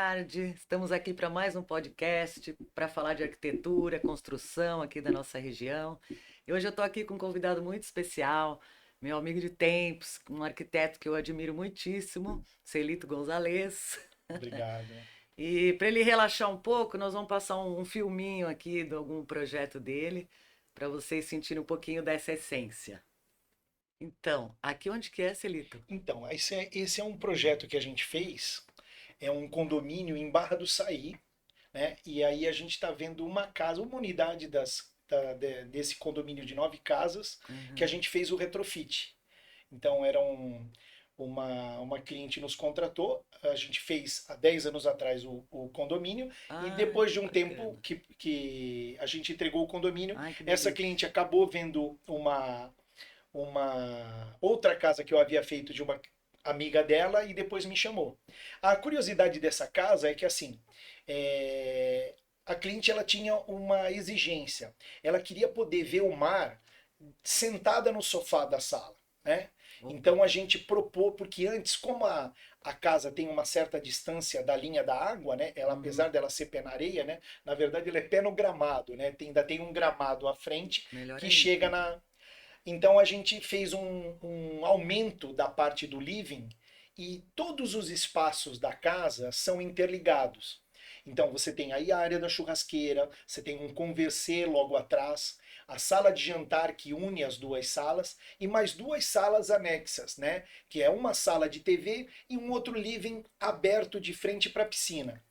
tarde. Estamos aqui para mais um podcast para falar de arquitetura, construção aqui da nossa região. E hoje eu estou aqui com um convidado muito especial, meu amigo de tempos, um arquiteto que eu admiro muitíssimo, Celito Gonzalez. Obrigado. E para ele relaxar um pouco, nós vamos passar um filminho aqui de algum projeto dele, para vocês sentirem um pouquinho dessa essência. Então, aqui onde que é, Celito? Então, esse é um projeto que a gente fez, é um condomínio em Barra do Saí, né? E aí a gente está vendo uma casa, uma unidade desse condomínio de 9 casas, que a Uhum. gente fez o retrofit. Então, uma cliente nos contratou, a gente fez há 10 anos atrás o condomínio, e Ai, depois que de um tempo bacana. que a gente entregou o condomínio, Ai, que essa delícia. cliente acabou vendo uma outra casa que eu havia feito de uma amiga dela e depois me chamou. A curiosidade dessa casa é que assim, é, a cliente ela tinha uma exigência. Ela queria poder ver o mar sentada no sofá da sala, né? Opa. Então a gente propôs, porque antes, como a casa tem uma certa distância da linha da água, né? Ela, apesar Uhum. dela ser pé na areia, né? Na verdade, ela é pé no gramado, né? Ainda tem um gramado à frente Melhor que ainda. chega na, então a gente fez um aumento da parte do living e todos os espaços da casa são interligados. Então você tem aí a área da churrasqueira, você tem um conversê logo atrás, a sala de jantar que une as duas salas e mais duas salas anexas, né? Que é uma sala de TV e um outro living aberto de frente para a piscina.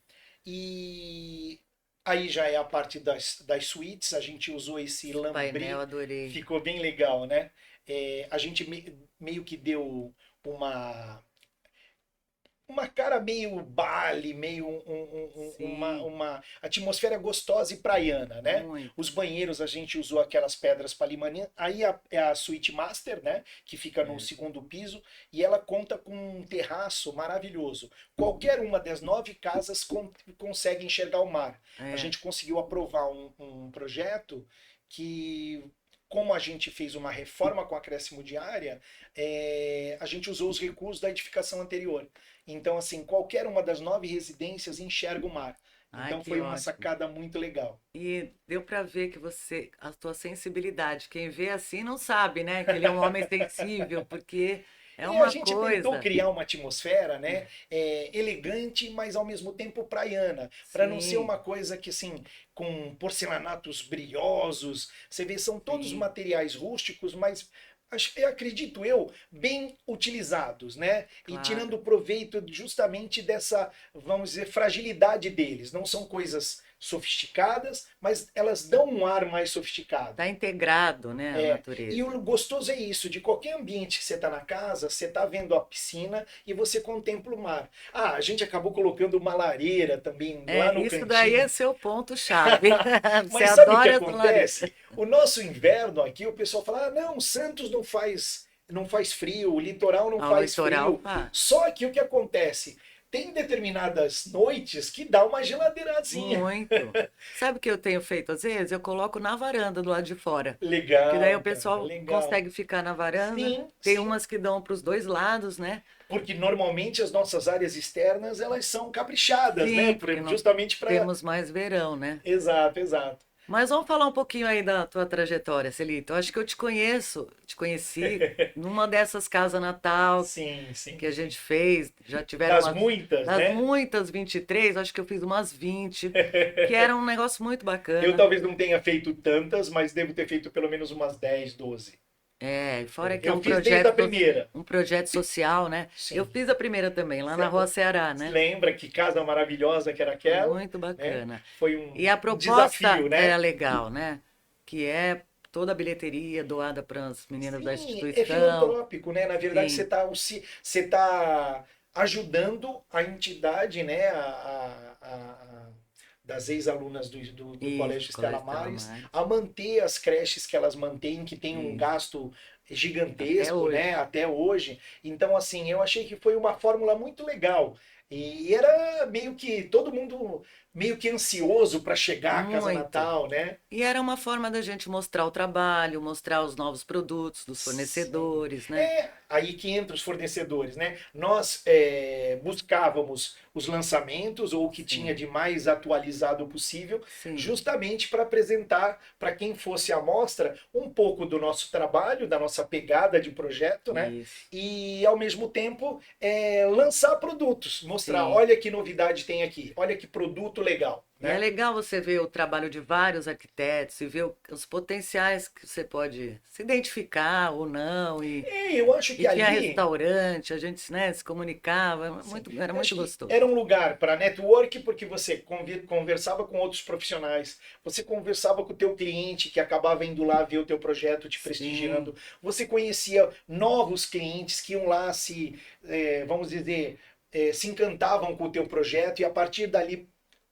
E aí já é a parte das suítes, a gente usou esse Esse painel lambrê, adorei. ficou bem legal, né? A gente meio que deu uma, uma cara meio Bali, meio Sim, uma atmosfera gostosa e praiana, né? muito. Os banheiros a gente usou aquelas pedras palimanã. Aí é a suíte master, né? Que fica no Certo. segundo piso e ela conta com um terraço maravilhoso. Qualquer uma das 9 casas consegue enxergar o mar. A É. gente conseguiu aprovar um projeto que como a gente fez uma reforma com acréscimo de área, a gente usou os recursos da edificação anterior. Então, assim, qualquer uma das 9 residências enxerga o mar. Ai, Então que foi uma ótimo. sacada muito legal. E deu para ver que a tua sensibilidade, quem vê assim não sabe, né? Que ele é um homem sensível, porque é E a uma gente tentou coisa. criar uma atmosfera, né, elegante, mas ao mesmo tempo praiana, para não ser Sim, uma coisa que assim, com porcelanatos brilhosos. Você vê, são todos sim, materiais rústicos, mas acredito eu, bem utilizados, né? E claro. tirando proveito justamente dessa, vamos dizer, fragilidade deles. Não são coisas sofisticadas, mas elas dão um ar mais sofisticado. Tá integrado, né, a E natureza. o gostoso é isso, de qualquer ambiente que você está na casa, você está vendo a piscina e você contempla o mar. Ah, a gente acabou colocando uma lareira também lá É, no isso daí é cantinho. seu ponto-chave. Você Mas sabe o que adora essa lareira. acontece? O nosso inverno aqui, o pessoal fala: ah, não, Santos não faz frio, o litoral não Ao faz litoral frio. faz. Só que o que acontece? Tem determinadas noites que dá uma geladeirazinha. Muito. Sabe o que eu tenho feito às vezes? Eu coloco na varanda do lado de fora. Que daí o Legal, cara, pessoal legal. consegue ficar na varanda. Sim, Tem sim. umas que dão para os dois lados, né? Porque normalmente as nossas áreas externas elas são caprichadas, né? Sim, porque nós Justamente para. temos mais verão, né? Exato, exato. Mas vamos falar um pouquinho aí da tua trajetória, Celito. Eu acho que eu te conheci numa dessas casas Natal Sim, que sim, a sim. gente fez. Já tiveram Das muitas, das né? muitas 23, acho que eu fiz umas 20, que era um negócio muito Eu bacana. talvez não tenha feito tantas, mas devo ter feito pelo menos umas 10, 12. É, fora que é Eu fiz desde a primeira. um projeto social, né? Eu Sim. fiz a primeira também, lá na Rua Ceará, Se né? lembra que casa maravilhosa que era Foi aquela, muito né? bacana. Foi E um a proposta desafio, era né? legal, né? Que é toda a bilheteria doada para as meninas da Sim, é instituição. filantrópico, né? Na verdade, Sim, você tá ajudando a entidade, né? Das ex-alunas do isso, Colégio Estela Colégio Estela Maris, Maris. a manter as creches que elas mantêm, que tem um Isso. gasto Até gigantesco, né? hoje. Até hoje. Então, assim, eu achei que foi uma fórmula muito legal. E era meio que todo mundo meio que ansioso para chegar à Casa Muito. Natal, né? E era uma forma da gente mostrar o trabalho, mostrar os novos produtos dos Sim. fornecedores, né? É aí que entra os fornecedores, né? Nós buscávamos os lançamentos ou o que tinha Sim, de mais atualizado possível, sim, justamente para apresentar para quem fosse à mostra um pouco do nosso trabalho, da nossa pegada de projeto, né? isso. E ao mesmo tempo lançar produtos, mostrar, Sim. olha que novidade tem aqui, olha que produto legal, E é né? legal você ver o trabalho de vários arquitetos e ver os potenciais que você pode se identificar ou não. E eu acho E que tinha ali restaurante, a gente, né, se comunicava, sim. era Eu muito acho que gostoso. era um lugar para network, porque você conversava com outros profissionais, você conversava com o teu cliente que acabava indo lá ver o teu projeto te Sim, prestigiando, você conhecia novos clientes que iam lá vamos dizer, se encantavam com o teu projeto e a partir dali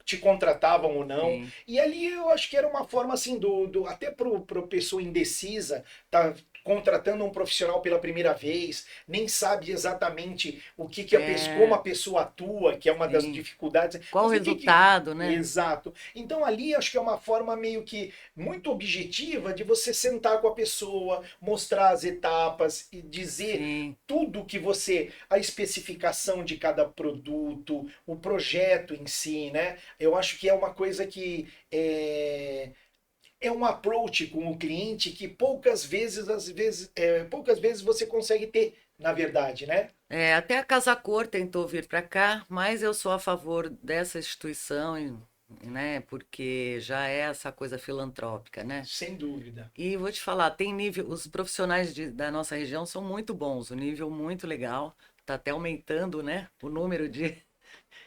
te contratavam ou não. sim. E ali eu acho que era uma forma assim até pro pessoa indecisa, tá contratando um profissional pela primeira vez, nem sabe exatamente como a É, pessoa atua, que é uma das sim. dificuldades. Qual o Mas o que que resultado, né? Exato. Então ali acho que é uma forma meio que muito objetiva de você sentar com a pessoa, mostrar as etapas e dizer Sim. tudo que você, a especificação de cada produto, o projeto em si, né? Eu acho que é uma coisa que é um approach com o cliente que poucas vezes você consegue ter, na verdade, né? É, até a Casa Cor tentou vir para cá, mas eu sou a favor dessa instituição, né? Porque já é essa coisa filantrópica, né? Sem dúvida. E vou te falar, tem nível, os profissionais da nossa região são muito bons, o nível muito legal, está até aumentando, né? O número de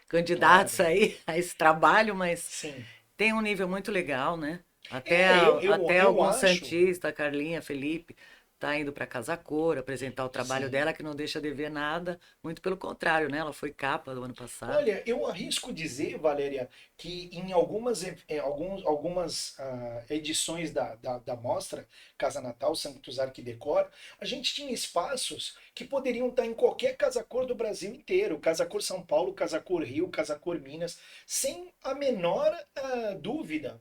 candidatos Claro. aí a esse trabalho, mas Sim. tem um nível muito legal, né? Até Eu algum acho. santista, Carlinha, Felipe, tá indo para Casa Cor apresentar o trabalho Sim. dela, que não deixa de ver nada, muito pelo contrário, né? Ela foi capa do ano passado. Olha, eu arrisco dizer, Valéria, que em algumas edições da mostra Casa Natal Sanctus Arquidecor, a gente tinha espaços que poderiam estar em qualquer Casa Cor do Brasil inteiro. Casa Cor São Paulo, Casa Cor Rio, Casa Cor Minas, sem a menor dúvida.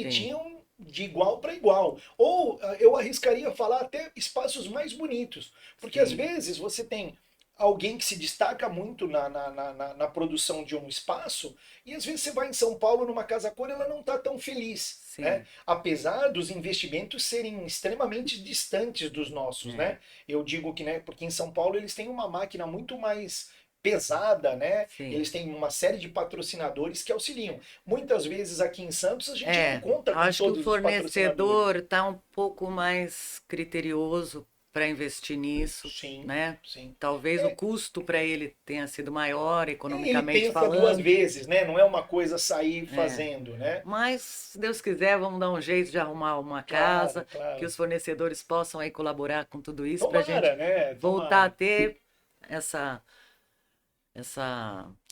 Sim, Competiam de igual para igual. Ou eu arriscaria falar até espaços mais bonitos. Porque às sim, vezes você tem alguém que se destaca muito na produção de um espaço, e às vezes você vai em São Paulo numa casa cor, ela não está tão feliz. Né? sim. Apesar dos investimentos serem extremamente distantes dos nossos, É, né? Eu digo que, né, porque em São Paulo eles têm uma máquina muito mais pesada, né? sim. Eles têm uma série de patrocinadores que auxiliam. Muitas vezes aqui em Santos a gente não É, conta com acho que o todos os patrocinadores. fornecedor está um pouco mais criterioso para investir nisso, Sim, né? sim. Talvez o custo para ele tenha sido maior, Ele economicamente pensa duas falando. vezes, né? Não é uma coisa sair É. fazendo, né? Mas, se Deus quiser, vamos dar um jeito de arrumar uma Claro, casa, que claro. os fornecedores possam aí colaborar com tudo isso para a gente Tomara, né? voltar a Tomara. ter essa,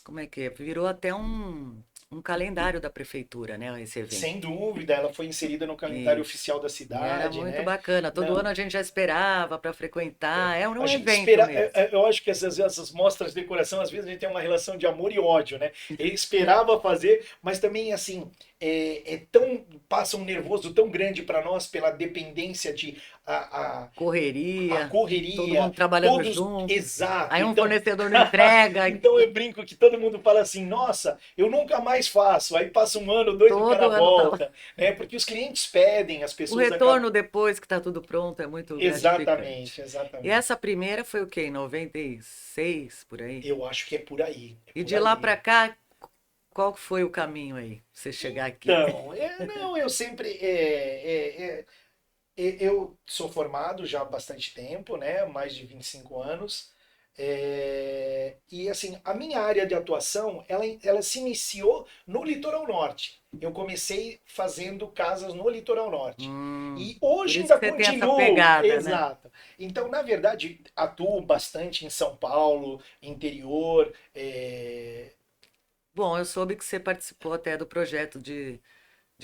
como é que é? Virou até um calendário da prefeitura, né? Esse Sem evento. dúvida, ela foi inserida no calendário Isso. oficial da E era cidade, muito né? bacana. Todo Não, ano a gente já esperava para frequentar. Era a um gente evento espera, mesmo. eu acho que essas mostras de decoração, às vezes a gente tem uma relação de amor e ódio, né? Ele esperava fazer, mas também assim, passa um nervoso tão grande para nós pela dependência de a Correria, todo correria, mundo trabalhando todos, junto. exato. Aí um fornecedor não entrega, Então eu brinco que todo mundo fala assim, nossa, eu nunca mais faço. Aí passa um ano, dois, o cara todo ano tá lá. volta, né? Porque os clientes pedem, as O pessoas acabam. retorno depois que está tudo pronto é muito gratificante. Exatamente, E exatamente. essa primeira foi o quê? Em 96 por aí? Eu acho que é por aí, é E por de lá aí. para cá, qual que foi o caminho aí? Pra você chegar aqui? Então, não, eu sempre, eu sou formado já há bastante tempo, né? Mais de 25 anos. E assim, a minha área de atuação, ela se iniciou no litoral norte. Eu comecei fazendo casas no litoral norte. E Por hoje isso ainda que você tem essa continuo, pegada, né? exato. Então, na verdade, atuo bastante em São Paulo, interior. Bom, eu soube que você participou até do projeto de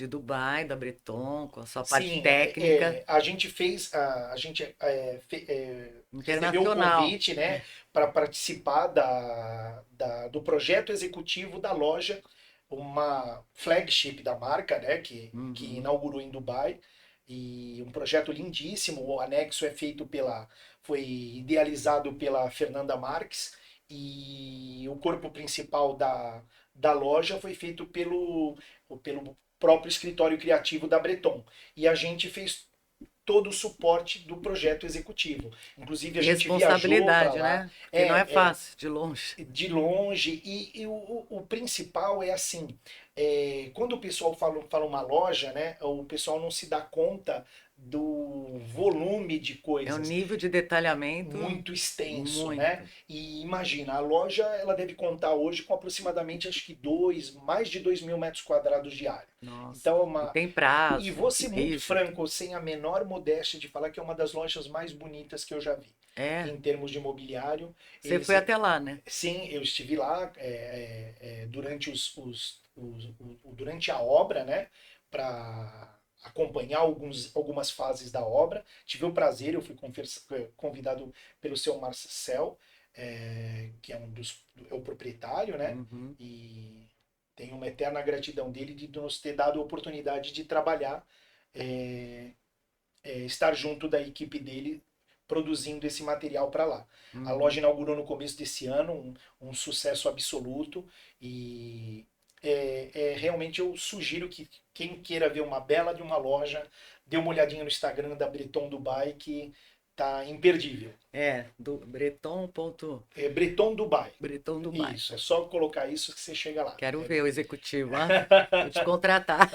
Dubai, da Breton, com a sua parte Sim, técnica a gente recebeu o internacional. convite, né, para participar do projeto executivo da loja uma flagship da marca, né, que Uhum. inaugurou em Dubai. E um projeto lindíssimo. O anexo foi idealizado pela Fernanda Marques e o corpo principal da loja foi feito pelo próprio escritório criativo da Breton. E a gente fez todo o suporte do projeto executivo. Inclusive, a Que gente viajou para responsabilidade, lá. né? Porque não é fácil, de longe. De longe, e o principal é assim, quando o pessoal fala uma loja, né, o pessoal não se dá conta do volume de É um coisas nível de detalhamento muito extenso, né? muito. E imagina, a loja ela deve contar hoje com aproximadamente acho que mais de 2.000 metros quadrados de área. Nossa. Então E tem prazo, e vou ser muito requisito. franco, sem a menor modéstia de falar que é uma das lojas mais bonitas que eu já vi. É. Em termos de mobiliário, Você foi até lá, né? sim, eu estive lá durante durante a obra, né, para acompanhar algumas fases da obra. Tive o prazer, eu fui convidado pelo seu Marcel, que é é o proprietário, né, Uhum. e tenho uma eterna gratidão dele de nos ter dado a oportunidade de trabalhar, é, estar junto da equipe dele produzindo esse material para lá. A loja Uhum. inaugurou no começo desse ano, um sucesso absoluto e realmente eu sugiro que quem queira ver uma bela de uma loja, dê uma olhadinha no Instagram da Breton Dubai que tá imperdível. É, do Breton. Ponto, É Breton Dubai. Breton Dubai. Isso, é só colocar isso que você chega lá. Quero ver o executivo, ó. Vou te contratar.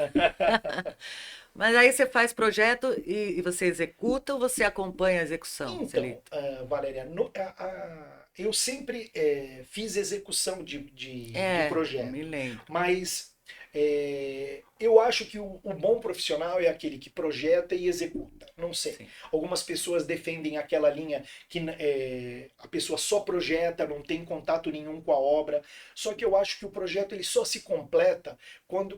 Mas aí você faz projeto e você executa ou você acompanha a execução, Então, Celito? Valéria, eu sempre fiz execução de É, me projeto, lembro. mas eu acho que o bom profissional é aquele que projeta e executa. Não sei. Sim. Algumas pessoas defendem aquela linha que a pessoa só projeta, não tem contato nenhum com a obra. Só que eu acho que o projeto ele só se completa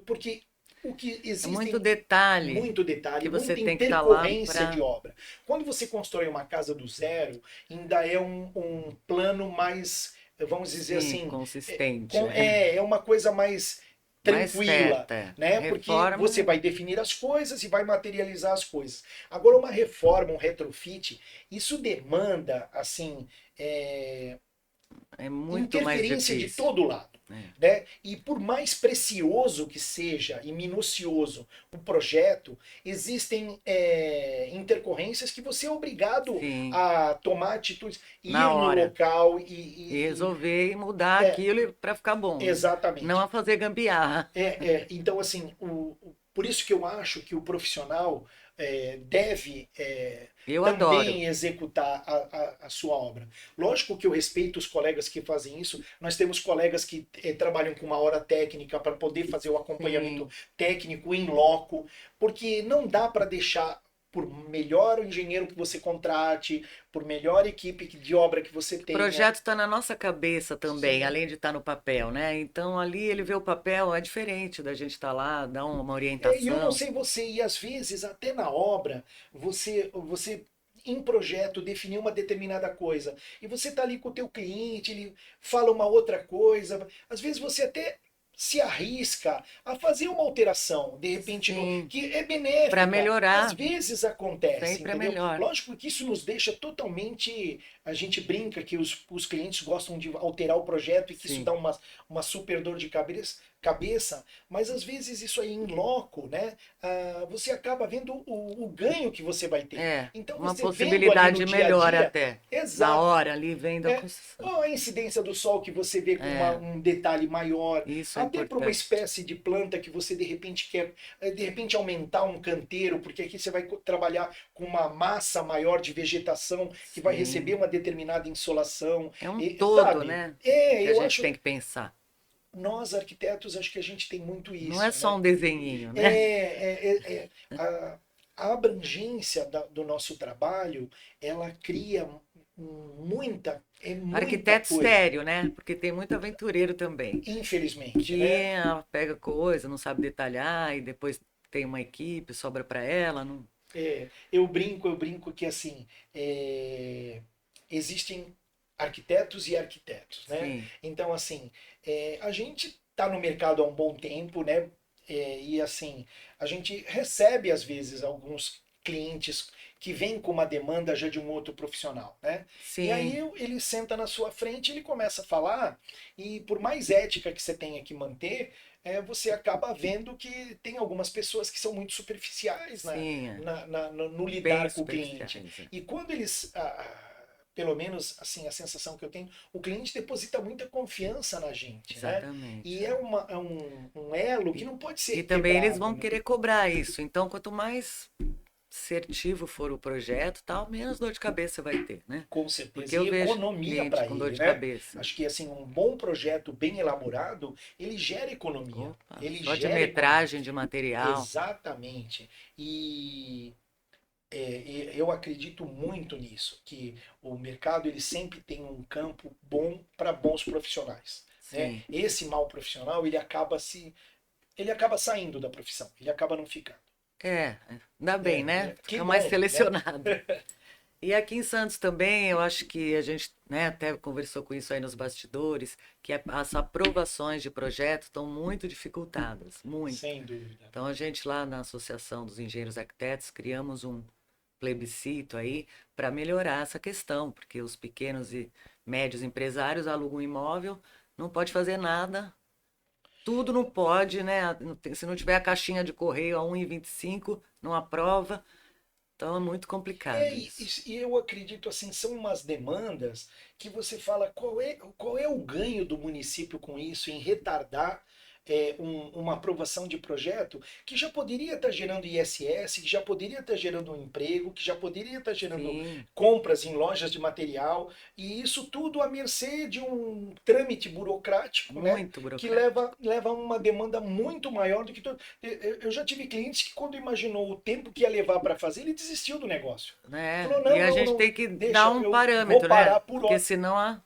porque o que É muito existem detalhe muito detalhe, que você muita tem que estar lá intercorrência de para, obra. Quando você constrói uma casa do zero, ainda é um plano mais, vamos dizer sim, assim, consistente, né? é uma coisa mais Mais tranquila, certa. É. né? Porque você Reforma vai definir as coisas e vai materializar as coisas. Agora, uma reforma, um retrofit, isso demanda, assim, é muito mais interferência de difícil. todo lado. É. Né? E por mais precioso que seja e minucioso o projeto, existem intercorrências que você é obrigado Sim, a tomar atitudes, na ir no hora. local E resolver e mudar é, aquilo para ficar bom, né? Não exatamente. a fazer gambiarra. Então, assim, por isso que eu acho que o profissional deve Eu adoro. também executar a sua obra. Lógico que eu respeito os colegas que fazem isso. Nós temos colegas que trabalham com uma hora técnica para poder fazer o acompanhamento Sim. técnico em loco, porque não dá para deixar, por melhor engenheiro que você contrate, por melhor equipe de obra que você O tenha. projeto está na nossa cabeça também, Sim. além de estar no papel, né? Então ali ele vê o papel, é diferente da gente estar lá, dar uma E eu não orientação. sei você, e às vezes até na obra, você em projeto definiu uma determinada coisa e você está ali com o teu cliente, ele fala uma outra coisa, às vezes você até se arrisca a fazer uma alteração, de repente, Sim, que é para benéfica. Às melhorar, vezes acontece, sempre é entendeu? melhor. Lógico que isso nos deixa totalmente. A gente brinca que os clientes gostam de alterar o projeto e que isso Sim. dá uma super dor de cabeça, mas às vezes isso aí em loco, né? Você acaba vendo o ganho que você vai ter. É, Então uma você vendo ali no possibilidade dia a melhor dia, até. Na exato, hora ali vendo a é, construção. ou a incidência do sol que você vê com É, um detalhe maior, isso é até para uma importante. espécie de planta que você de repente quer, de repente aumentar um canteiro, porque aqui você vai trabalhar com uma massa maior de vegetação que vai receber Sim. uma determinada insolação, É um todo, sabe? né? Que a Eu gente acho, tem que pensar. nós arquitetos, acho que a gente tem muito Não é isso, só né? um desenhinho, É, né? a abrangência do nosso trabalho, ela cria muita Arquiteto coisa, sério, né? Porque tem muito aventureiro também, infelizmente, que né? pega coisa, não sabe detalhar e depois tem uma equipe, sobra para ela. Não... Eu brinco que assim existem arquitetos e arquitetos, né? Sim, Então assim, a gente está no mercado há um bom tempo, né? E assim, a gente recebe às vezes alguns clientes que vêm com uma demanda já de um outro profissional, né? E aí Sim, ele senta na sua frente, ele começa a falar, e por mais ética que você tenha que manter, você acaba vendo que tem algumas pessoas que são muito superficiais sim, é. no Bem lidar com o cliente. superficiais. É. E quando eles, pelo menos assim, a sensação que eu tenho, o cliente deposita muita confiança na gente, né? Exatamente. E É. um elo que E, não pode e ser também eles quebrado, vão né? querer cobrar isso. Então, quanto mais assertivo for o projeto, tal, menos dor de cabeça vai ter, né? Com Porque certeza. eu E vejo economia cliente para com dor ele, de né? cabeça. Acho que assim, um bom projeto bem elaborado, ele gera economia. Opa, Ele só de gera economia. metragem de material. Exatamente. Eu acredito muito nisso, que o mercado ele sempre tem um campo bom para bons profissionais, né? Sim. Esse mau profissional ele acaba saindo da profissão, ele acaba não ficando. É, ainda bem, né? Que Fica mais bom, né? selecionado. E aqui em Santos também, eu acho que a gente, né, até conversou com isso aí nos bastidores, que as aprovações de projetos estão muito dificultadas, muito. Sem dúvida. Então a gente lá na Associação dos Engenheiros Arquitetos criamos um plebiscito aí para melhorar essa questão, porque os pequenos e médios empresários alugam um imóvel, não pode fazer nada, tudo não pode, né? Se não tiver a caixinha de correio a 1,25, não aprova. Então é muito complicado isso. E eu acredito assim, são umas demandas que você fala qual é o ganho do município com isso em retardar uma aprovação de projeto que já poderia estar gerando ISS, que já poderia estar gerando um emprego, que já poderia estar gerando Sim, compras em lojas de material, e isso tudo à mercê de um trâmite burocrático, né? muito Que burocrático, leva a uma demanda muito maior do que todo. Eu já tive clientes que, quando imaginou o tempo que ia levar para fazer, ele desistiu do negócio. né? Falou: E não, a não, gente não, tem que dar deixa, um eu vou parâmetro, né? parar por Porque hora. senão a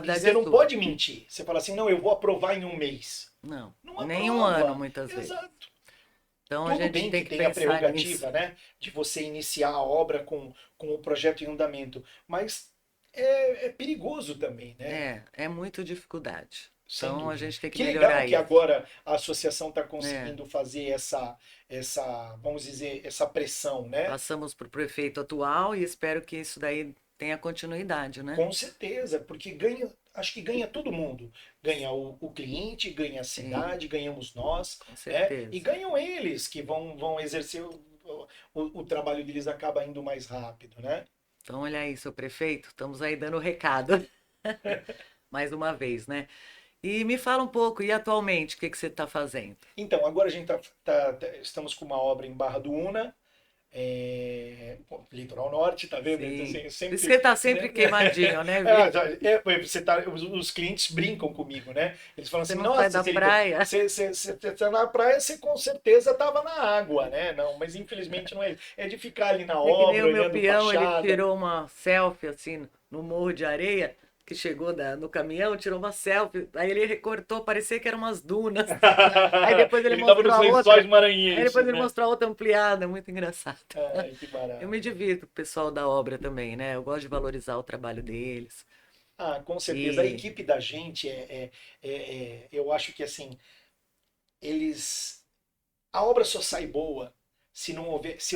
E responsabilidade você é não sua. pode mentir. Você fala assim: não, eu vou aprovar em um mês. Não, Não nem um ano aprova. muitas vezes. Exato. Então a Tudo gente bem tem que que tem a pensar nisso. prerrogativa, né, de você iniciar a obra com o projeto em andamento, mas é perigoso também, né? É muita dificuldade. Sem Então a dúvida. gente tem que Que legal melhorar que isso. agora a associação está É, conseguindo fazer vamos dizer, essa pressão, né? passamos para o prefeito atual e espero que isso daí tenha continuidade, né? Com certeza, porque acho que ganha todo mundo. Ganha o cliente, ganha a Sim, cidade, ganhamos nós, com né? E certeza. ganham eles que vão exercer o trabalho deles acaba indo mais rápido, né? Então, olha aí, seu prefeito, estamos aí dando o recado, mais uma vez, né? E me fala um pouco, e atualmente, o que que você está fazendo? Então, agora a gente estamos com uma obra em Barra do Una, pô, Litoral Norte, tá vendo? Então, Sim. assim, Por isso que sempre, está sempre né? queimadinho, né, Vi? Os clientes brincam comigo, né? Eles falam Você assim: não sai nossa, da Celito, praia? você tá na praia, você com certeza estava na água, né? Não, mas infelizmente não é isso. É de ficar ali na É que nem obra, o meu olhando peão, ele fachada. tirou uma selfie assim no morro de areia, que chegou no caminhão, tirou uma selfie, aí ele recortou, parecia que eram umas dunas. Aí depois ele Ele estava mostrou nos a lençóis outra, aí depois maranhenses, ele né? mostrou a outra ampliada, é muito engraçado. Ai, que Eu me barato. divirto com o pessoal da obra também, né? Eu gosto de valorizar o trabalho deles. Ah, com certeza. A E equipe da gente eu acho que assim, eles a obra só sai boa se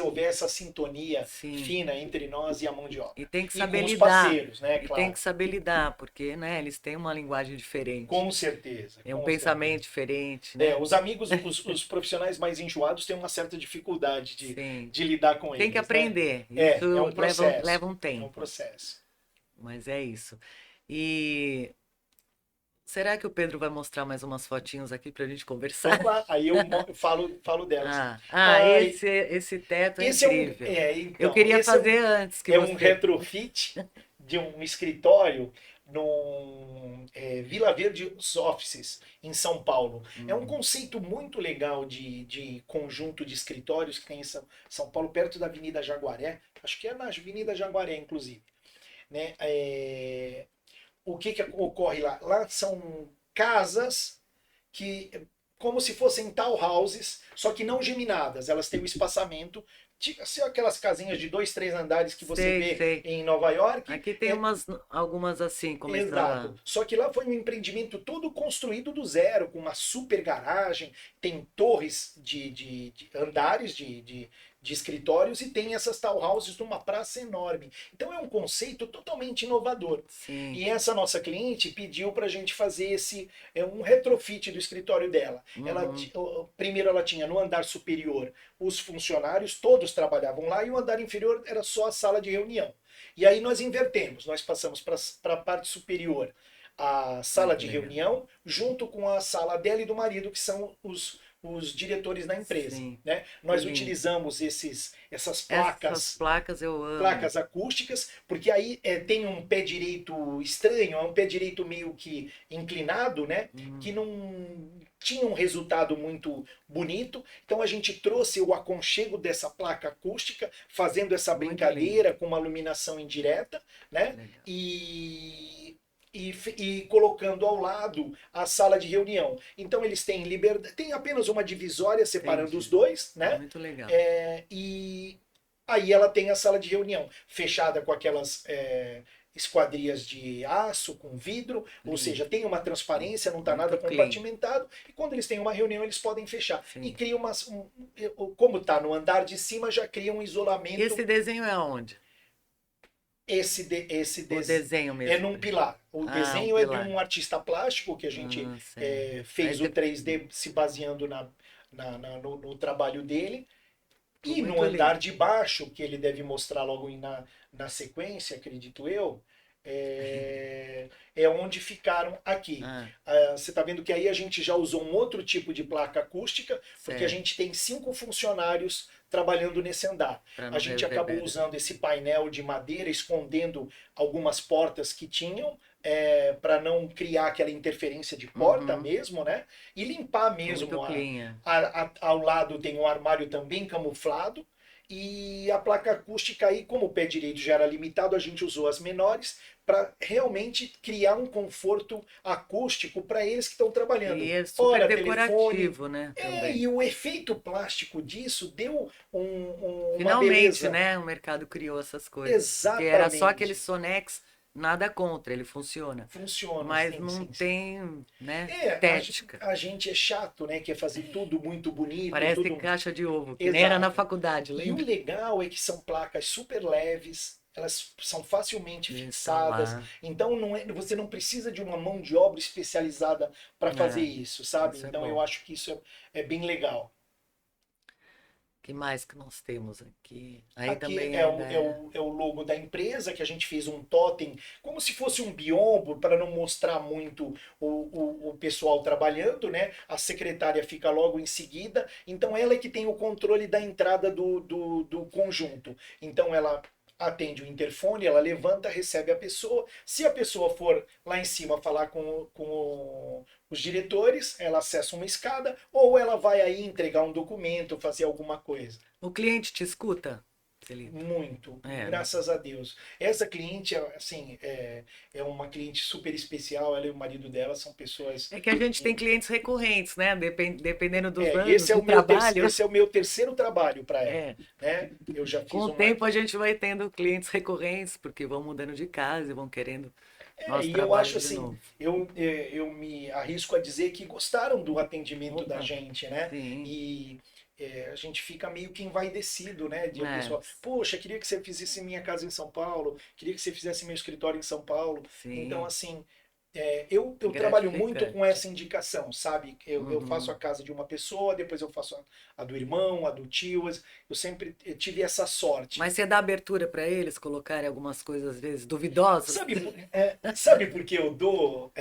houver essa sintonia sim, fina entre nós e a mão de e obra. tem que E saber com os lidar. parceiros, né? E tem Claro. que saber lidar, porque, né, eles têm uma linguagem diferente, Com certeza, é um com certeza. pensamento diferente, né? Os amigos, os profissionais mais enjoados têm uma certa dificuldade Sim. de lidar com Tem que eles, né? aprender. Isso É um leva processo. um É um tempo, processo. mas é isso. E será que o Pedro vai mostrar mais umas fotinhos aqui para a gente conversar? Vamos lá, aí eu falo delas. Ai, Esse teto é esse é um, incrível. Eu então, queria esse fazer antes que é um você. retrofit de um escritório no Vila Verde Offices, em São Paulo. É um Hum, conceito muito legal de conjunto de escritórios que tem em São Paulo, perto da Avenida Jaguaré. Acho que é na Avenida Jaguaré, inclusive. Né? O que ocorre lá? Lá são casas que, como se fossem townhouses, só que não geminadas. Elas têm um espaçamento assim, aquelas casinhas de 2, 3 andares que você Sei, vê sei. em Nova York. Aqui tem algumas assim, começaram Exato. a... Só que lá foi um empreendimento todo construído do zero, com uma super garagem, tem torres de andares de escritórios e tem essas townhouses numa praça enorme. Então é um conceito totalmente inovador. Sim. E essa nossa cliente pediu para a gente fazer um retrofit do escritório dela. Uhum. Primeiro ela tinha no andar superior os funcionários, todos trabalhavam lá, e o andar inferior era só a sala de reunião. E aí nós invertemos, nós passamos para a parte superior a Ai, sala que de legal. reunião, junto com a sala dela e do marido, que são os diretores da empresa. Sim, Né? que Nós lindo. utilizamos essas Essas placas placas eu amo. placas acústicas, porque aí tem um pé direito estranho, é um pé direito meio que inclinado, né? Que Hum, não tinha um resultado muito bonito. Então a gente trouxe o aconchego dessa placa acústica, fazendo essa muito lindo. brincadeira com uma iluminação indireta, Que né? legal. E colocando ao lado a sala de reunião. Então eles têm liberdade, tem apenas uma divisória separando os Entendi. dois, né? Muito legal. E aí ela tem a sala de reunião fechada com aquelas esquadrias de aço com vidro, ou seja, Lindo. tem uma transparência, não está Muito nada clean. compartimentado, e quando eles têm uma reunião eles podem fechar. E Sim. cria como está no andar de cima, já cria um E esse isolamento. desenho é onde? Esse O desenho é mesmo. num pilar. O Ah, um desenho é de pilar. um artista plástico que a gente Ah, certo. Aí fez o 3D se baseando no trabalho dele. Pô, E no muito lindo. andar de baixo, que ele deve mostrar logo na sequência, acredito eu, é onde ficaram aqui. Ah, Você está vendo que aí a gente já usou um outro tipo de placa acústica, porque a certo. gente tem 5 funcionários trabalhando nesse andar. Para A não gente acabou reverberar. usando esse painel de madeira, escondendo algumas portas que tinham, para não criar aquela interferência de porta Uhum. mesmo, né? E limpar Muito mesmo. clean. Ao lado tem um armário também camuflado. E a placa acústica aí, como o pé direito já era limitado, a gente usou as menores para realmente criar um conforto acústico para eles que estão E trabalhando. é super Ora, telefone. decorativo, né? Também. E o efeito plástico disso deu uma Finalmente, beleza. né? O mercado criou essas coisas. Porque era só aquele Exatamente. Sonex, nada contra, ele funciona. Funciona, Mas sim, não sim, sim. tem, né, É, estética. a gente é chato, né? Quer fazer tudo muito bonito, Parece tudo. caixa de ovo, que nem era na Exato. faculdade, E o lembra? legal é que são placas super leves, elas são facilmente De fixadas, instalar. então você não precisa de uma mão de obra especializada para fazer É, isso, sabe? isso é Então eu bom. acho que isso é bem legal. Que mais que nós temos aqui? Aí Aqui também ainda é. é o logo da empresa, que a gente fez um totem, como se fosse um biombo, para não mostrar muito o pessoal trabalhando, né? A secretária fica logo em seguida, então ela é que tem o controle da entrada do conjunto. Então ela atende o interfone, ela levanta, recebe a pessoa. Se a pessoa for lá em cima falar com os diretores, ela acessa uma escada, ou ela vai aí entregar um documento, fazer alguma coisa. O cliente te escuta, Celito? Muito, É, né? graças a Deus. Essa cliente, assim, é uma cliente super especial. Ela e o marido dela são pessoas. É que a gente tem clientes recorrentes, né? Dependendo dos anos Esse é de o meu trabalho. esse é o meu terceiro trabalho para ela, É. né? Eu já Com fiz o uma. tempo a gente vai tendo clientes recorrentes, porque vão mudando de casa e vão querendo nosso E eu trabalho acho de assim, novo. eu me arrisco a dizer que gostaram do atendimento da Opa, gente, né? sim. E a gente fica meio que envaidecido, né? De a É, pessoa, poxa, queria que você fizesse minha casa em São Paulo, queria que você fizesse meu escritório em São Paulo. Então, sim. assim, eu trabalho muito com Gratificante. essa indicação, sabe? Eu faço a Uhum. casa de uma pessoa, depois eu faço a do irmão, a do tio. Eu sempre tive essa sorte. Mas você dá abertura para eles colocarem algumas coisas, às vezes, duvidosas? Sabe por que eu dou?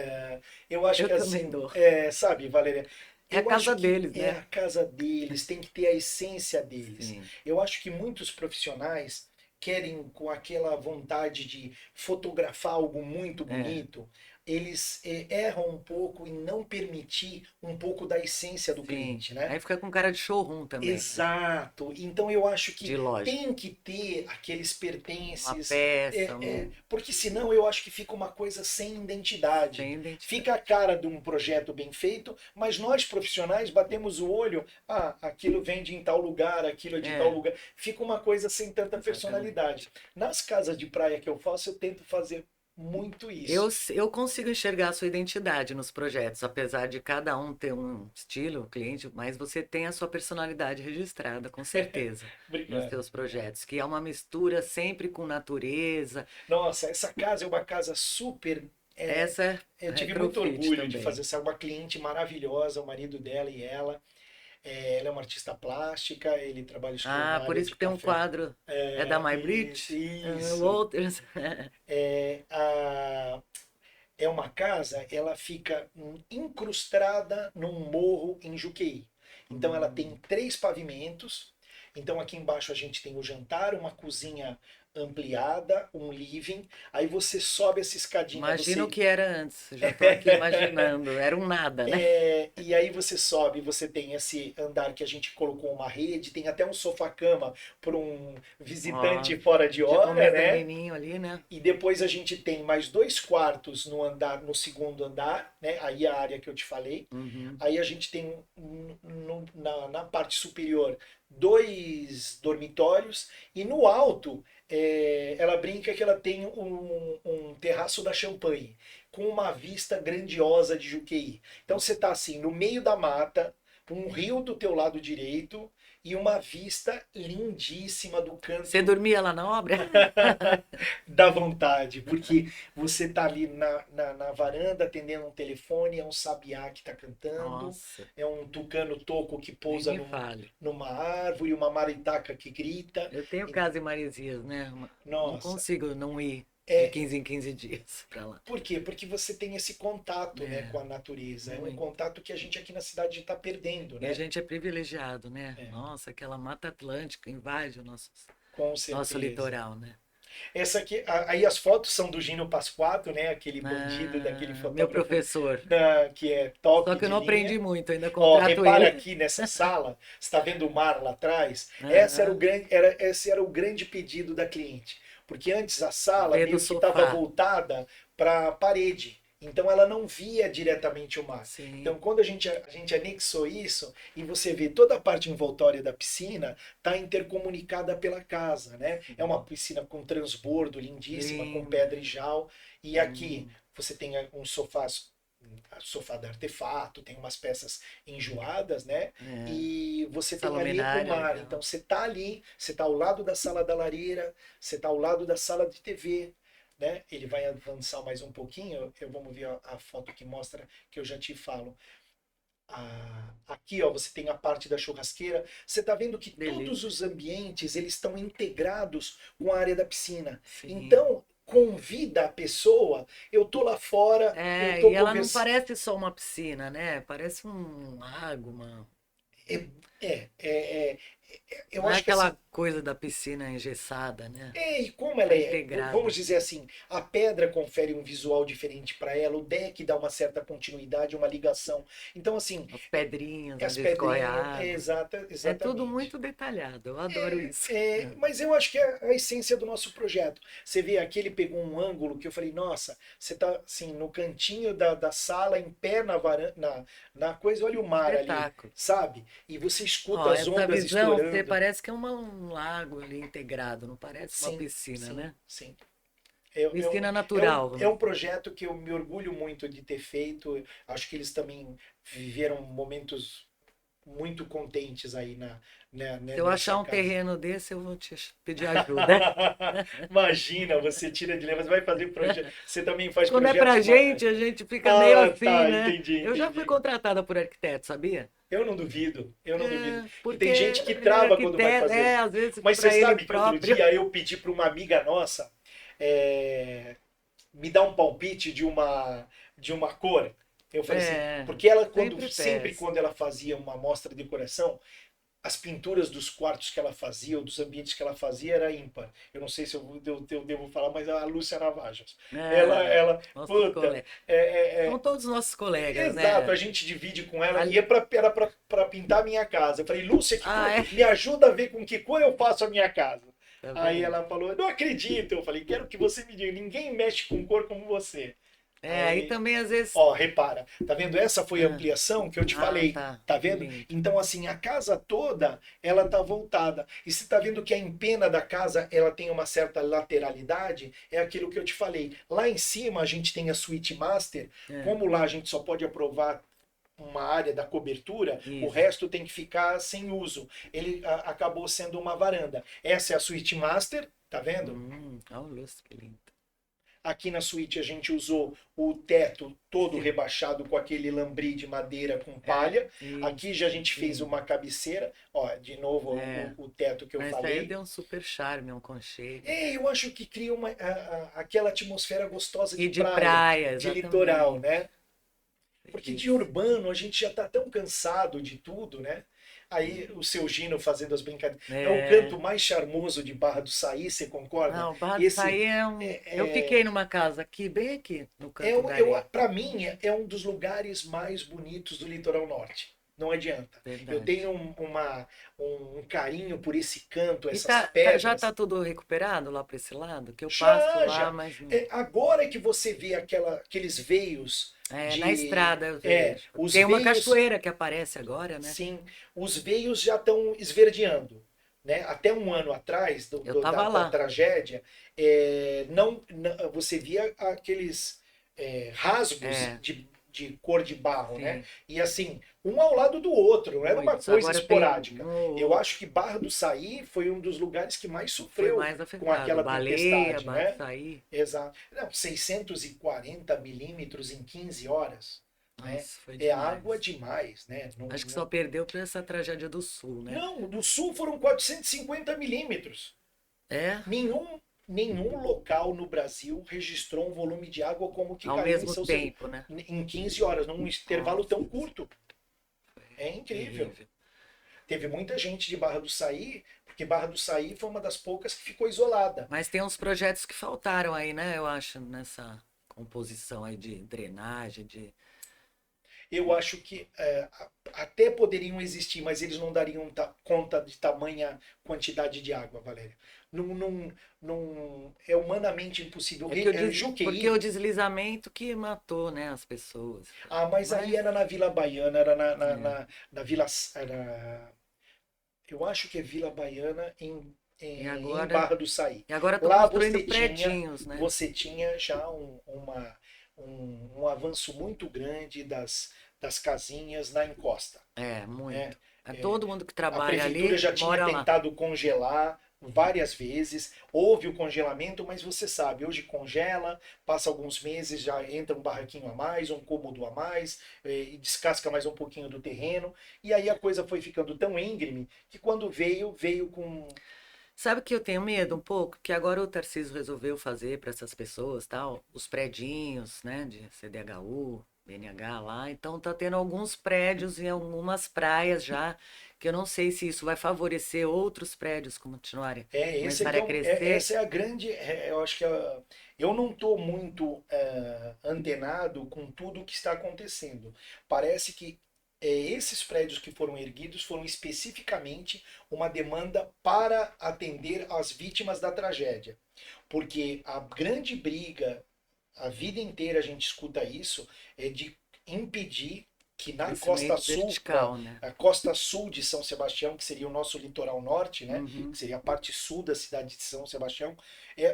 Eu acho Eu que também assim, dou. sabe, Valéria? É a Eu acho casa que deles, é né? a casa deles, tem que ter a essência deles. Sim. Eu acho que muitos profissionais querem, com aquela vontade de fotografar algo muito É. bonito, eles erram um pouco em não permitir um pouco da essência do Sim. cliente, né? Aí fica com cara de showroom também, né? Exato. Então eu acho De que loja. tem que ter aqueles Uma pertences, peça, um... porque senão eu acho que fica uma coisa sem identidade. sem Fica a identidade. cara de um projeto bem feito, mas nós profissionais batemos o olho, aquilo vem de em tal lugar, aquilo é de tal É, lugar. Fica uma coisa sem tanta exatamente. personalidade. Nas casas de praia que eu faço, eu tento fazer muito Eu, isso. eu consigo enxergar a sua identidade nos projetos, apesar de cada um ter um estilo, cliente, mas você tem a sua personalidade registrada, com certeza, nos Obrigado. seus projetos, que é uma mistura sempre com natureza. Nossa, essa casa é uma casa super. Essa é Eu tive muito retrofit orgulho de fazer também. essa uma cliente maravilhosa, o marido dela e ela. Ela é uma artista plástica, ele trabalha Ah, na por área isso de que tem um café. quadro, é da My Isso, Bridge? isso. Walters. É, é uma casa, ela fica incrustada num morro em Juqueí. Então ela tem Hum. 3 pavimentos. Então aqui embaixo a gente tem o jantar, uma cozinha ampliada, um living. Aí você sobe essa escadinha, Imagina o você que era antes, eu já estou aqui imaginando, era um nada, né? e aí você sobe, você tem esse andar que a gente colocou uma rede, tem até um sofá-cama para um Ó, visitante fora de tipo um hora, né? mezanininho ali, né? E depois a gente tem mais 2 quartos no andar, no segundo andar, né? Aí a área que eu te falei. Uhum. Aí a gente tem na parte superior 2 dormitórios e no alto ela brinca que ela tem um terraço da champanhe com uma vista grandiosa de Juqueí. Então você está assim no meio da mata, um rio do teu lado direito e uma vista lindíssima do Você canto dormia lá na obra? da vontade, porque você tá ali na varanda atendendo um telefone, é um sabiá que está cantando, Nossa, é um tucano toco que nem pousa me fale. numa árvore, uma maritaca que grita. Eu tenho E, casa em Maresias, né? Não nossa, consigo não ir de é. 15 em 15 dias pra lá. Por quê? Porque você tem esse contato, né, É, com a natureza. É um muito. contato que a gente aqui na cidade está perdendo, E a né? gente é privilegiado, né? É, Nossa, aquela Mata Atlântica invade o com nosso certeza. litoral, né? Essa aqui, aí as fotos são do Gino Pasquato, né? Aquele bandido daquele Ah, meu fotógrafo professor. que é Só top que eu de não aprendi linha. muito, ainda Ó, contrato repara ele. aqui nessa sala, está vendo o mar lá atrás? Aham. Esse era o grande pedido da cliente, porque antes a sala Ver do meio que estava sofá. voltada para a parede, então ela não via diretamente o mar. Então Sim. quando a gente anexou isso e você vê toda a parte envoltória da piscina está intercomunicada pela casa, né? É uma Sim. piscina com transbordo lindíssima, com Linda. pedra e jal, e aqui Hum, você tem uns sofás, sofá de artefato, tem umas peças enjoadas, né? é. E você Essa tem ali o luminária mar. legal. Então você tá ali, você tá ao lado da sala da lareira, você tá ao lado da sala de TV, né? Ele vai avançar mais um pouquinho, vamos ver a foto que mostra que eu já te falo. Aqui, ó, você tem a parte da churrasqueira. Você está vendo que todos Delícia. os ambientes eles estão integrados com a área da piscina. Sim. Então, convida a pessoa. Eu tô lá fora, eu É, tô e ela não conversando. parece só uma piscina, né? Parece um lago, uma... É, é, é, é, eu Não é acho que assim, aquela coisa da piscina engessada, né? e como ela Tá é, vamos integrada. dizer assim, a pedra confere um visual diferente para ela, o deck dá uma certa continuidade, uma ligação. Então, assim, As pedrinhas as onde escorre a pedrinhas, água. É tudo exatamente. muito detalhado. Eu adoro isso. Mas eu acho que é a essência do nosso projeto. Você vê aqui, ele pegou um ângulo que eu falei, nossa, você tá assim, no cantinho da sala, em pé na varanda, na coisa, olha o mar ali, Espetáculo. sabe? E você escuta Ó, as essa ondas visão, você estourando. parece que é um lago ali integrado, não parece uma Sim, piscina, sim, né? sim. Piscina É natural. um projeto que eu me orgulho muito de ter feito. Acho que eles também viveram momentos muito contentes aí Se eu achar nessa um casa. terreno desse, eu vou te pedir ajuda. Imagina, você tira de letra, você vai fazer projeto. Você também faz Quando é projetos pra mais. gente, a gente fica meio Ah, assim, tá, né? entendi, Eu já fui entendi. contratada por arquiteto, sabia? Eu não duvido, eu não duvido. É, E porque tem gente que ele é trava quando vai arquiteto, fazer. às vezes Mas você para ele sabe que outro próprio. dia eu pedi para uma amiga nossa me dar um palpite de uma cor. Eu falei assim, É, porque ela sempre sempre peço. quando ela fazia uma amostra de decoração, as pinturas dos quartos que ela fazia, ou dos ambientes que ela fazia, era ímpar. Eu não sei se eu devo falar, mas a Lúcia Navajas. Ah, nossos Puta, colegas. é, é, São é, todos nossos colegas, exato, a né? gente divide com ela, e Ali- era pra pintar a minha casa. Eu falei, Lúcia, que cor? Ah, é? Me ajuda a ver com que cor eu faço a minha casa. Tá Aí vendo? ela falou, não acredito. Eu falei, quero que você me diga, ninguém mexe com cor como você. É, aí Aí também às vezes. ó, repara, tá vendo? Essa foi a Ah, ampliação que eu te ah, falei, tá. tá Que vendo? lindo. Então, assim, a casa toda, ela tá voltada. E você tá vendo que a empena da casa, ela tem uma certa lateralidade, é aquilo que eu te falei. Lá em cima a gente tem a suíte master, É, como lá a gente só pode aprovar uma área da cobertura, o isso. resto tem que ficar sem uso. Ele acabou sendo uma varanda. Essa é a suíte master, tá vendo? Olha o lustre, que lindo. Aqui na suíte a gente usou o teto todo Esse- rebaixado com aquele lambri de madeira com É, palha. isso. Aqui já a gente fez Lindo. uma cabeceira. Ó, de novo É. o teto que eu Mas isso aí falei. deu um super charme, um conchego. É, eu acho que cria aquela atmosfera gostosa E de de praia, praia, de litoral, exatamente. né? Porque de Isso. urbano a gente já tá tão cansado de tudo, né? Aí o seu Gino fazendo as brincadeiras. É o É. canto mais charmoso de Barra do Saí, você concorda? Não, Barra do Esse Saí é um. Eu fiquei numa casa aqui, bem aqui, no canto da areia. para mim, é um dos lugares mais bonitos do litoral norte. Não adianta. Eu Verdade. tenho um carinho por esse canto, E essas já tá pedras. tudo recuperado lá para esse lado? Que eu passo Já, lá, já. mas não. É, agora que você vê aqueles veios É, na de. estrada eu vejo. Os Tem uma veios, cachoeira que aparece agora, né? sim, os veios já estão esverdeando. Né? Até um ano atrás Eu tava da lá. tragédia, você via aqueles rasgos É, de cor de barro, né? sim. E assim, um ao lado do outro, não era uma Muitos. coisa Agora tem esporádica. um ou Eu outro. acho que Barra do Saí foi um dos lugares que mais Foi sofreu mais com afetado. aquela Baleia, tempestade, né? Açaí. Exato. Não, 640 milímetros em 15 horas, né? Nossa, foi É demais. água demais, né? Acho que só perdeu para essa tragédia do Sul, né? não, do sul foram 450 milímetros. É, Nenhum local no Brasil registrou um volume de água como o que ao caiu em mesmo São Sebastião tempo, né? em 15 horas, num intervalo Nossa, tão curto. É incrível. terrível. Teve muita gente de Barra do Saí, porque Barra do Saí foi uma das poucas que ficou isolada. Mas tem uns projetos que faltaram aí, né? Eu acho, nessa composição aí de drenagem, de. Eu acho que até poderiam existir, mas eles não dariam conta de tamanha quantidade de água, Valéria. É humanamente impossível. É que o porque o Juqueí. deslizamento que matou, né, as pessoas. Ah, mas aí Mas, era na Vila Baiana, era é. na Vila. Eu acho que é Vila Baiana E em agora, Barra do Saí. e agora estão Lá construindo predinhos, né? você tinha já um avanço muito grande das casinhas na encosta. É, Né? muito. É, todo mundo que A trabalha prefeitura ali já tinha mora lá. tentado congelar várias vezes, houve o congelamento, mas você sabe, hoje congela, passa alguns meses, já entra um barraquinho a mais, um cômodo a mais, e descasca mais um pouquinho do terreno, e aí a coisa foi ficando tão íngreme que quando veio com. Sabe que eu tenho medo um pouco? Que agora o Tarcísio resolveu fazer para essas pessoas, tal, os predinhos, né, de CDHU, BNH lá. Então tá tendo alguns prédios e algumas praias já, que eu não sei se isso vai favorecer outros prédios Esse aqui começarem a crescer. essa é a grande. Eu acho que eu não estou muito antenado com tudo o que está acontecendo. Parece que esses prédios que foram erguidos foram especificamente uma demanda para atender as vítimas da tragédia. Porque a grande briga, a vida inteira a gente escuta isso, é de impedir que na costa Crescimento sul, vertical, né? a costa sul de São Sebastião, que seria o nosso litoral norte, né, Uhum, que seria a parte sul da cidade de São Sebastião,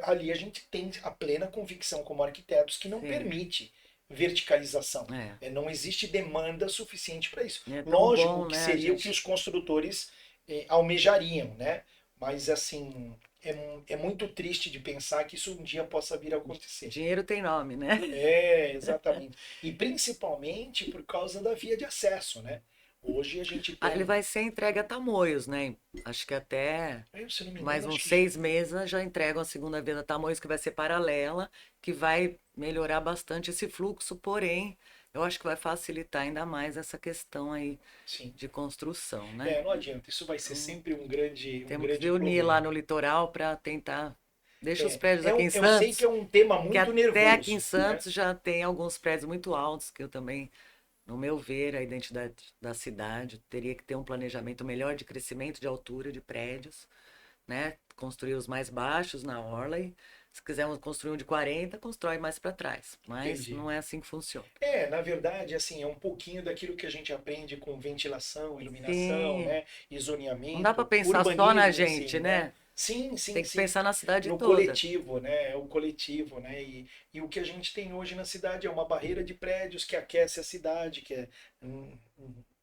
ali a gente tem a plena convicção como arquitetos que não sim. permite verticalização. É. Não existe demanda suficiente para isso. E é tão Lógico bom, que né, a seria o que gente. os construtores almejariam, né? Mas assim, é muito triste de pensar que isso um dia possa vir a acontecer. Dinheiro tem nome, né? É, exatamente. E principalmente por causa da via de acesso, né? Hoje a gente Ah, ele tem, vai ser entregue a Tamoios, né? Acho que até se não me mais engano, uns acho que 6 meses já entregam a segunda via da Tamoios, que vai ser paralela, que vai melhorar bastante esse fluxo, porém, eu acho que vai facilitar ainda mais essa questão aí Sim. de construção, né? Não adianta. Isso vai ser Então, sempre um temos que grande se unir lá problema. no litoral para tentar. Deixa os prédios aqui em Eu sei que Santos, é um tema que muito até aqui em nervoso, né? Santos já tem alguns prédios muito altos, que eu também, no meu ver, a identidade da cidade teria que ter um planejamento melhor de crescimento de altura de prédios, né? Construir os mais baixos na orla e se quisermos construir um de 40, constrói mais para trás. Mas Entendi. não é assim que funciona. Na verdade, assim, é um pouquinho daquilo que a gente aprende com ventilação, iluminação, Sim, né? E não dá para zoneamento, pensar só na urbanismo em si, gente, né? né? Sim, Tem sim, que sim. pensar na cidade No toda. coletivo, né? É o coletivo, né? E o que a gente tem hoje na cidade é uma barreira de prédios que aquece a cidade, que é